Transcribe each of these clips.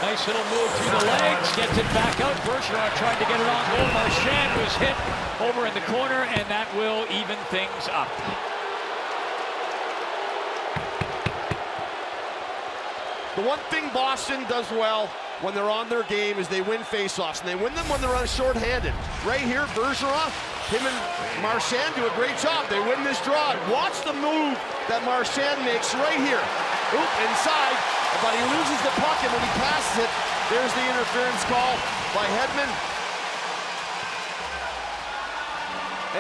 Nice little move through the legs, gets it back out. Marchand tried to get it on goal. Marchand was hit over in the corner, and that will even things up. The one thing Boston does well when they're on their game is they win faceoffs, and they win them when they're short-handed. Right here, Bergeron, him and Marchand do a great job. They win this draw. Watch the move that Marchand makes right here. Oop, inside, but he loses the puck, and when he passes it, there's the interference call by Hedman.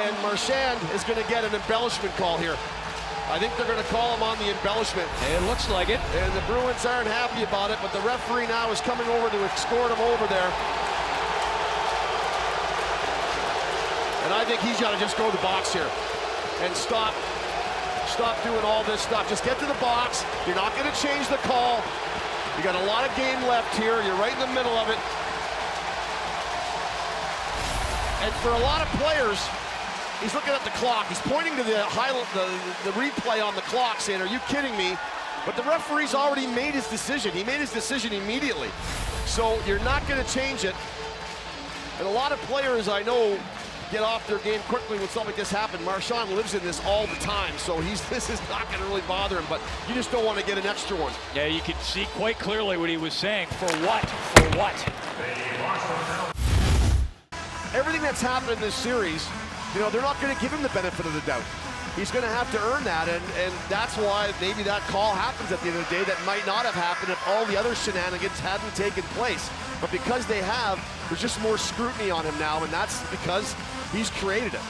And Marchand is going to get an embellishment call here. I think they're going to call him on the embellishment. It looks like it. And the Bruins aren't happy about it, but the referee now is coming over to escort him over there. And I think he's got to just go to the box here and stop doing all this stuff. Just get to the box. You're not going to change the call. You got a lot of game left here. You're right in the middle of it. And for a lot of players, he's looking at the clock. He's pointing to the replay on the clock saying, are you kidding me? But the referee's already made his decision. He made his decision immediately. So you're not going to change it. And a lot of players I know get off their game quickly when something like this happens. Marchand lives in this all the time, so this is not going to really bother him, but you just don't want to get an extra one. Yeah, you can see quite clearly what he was saying. For what? For what? Everything that's happened in this series, you know, they're not going to give him the benefit of the doubt. He's going to have to earn that, and that's why maybe that call happens at the end of the day. That might not have happened if all the other shenanigans hadn't taken place. But because they have, there's just more scrutiny on him now, and that's because he's created it.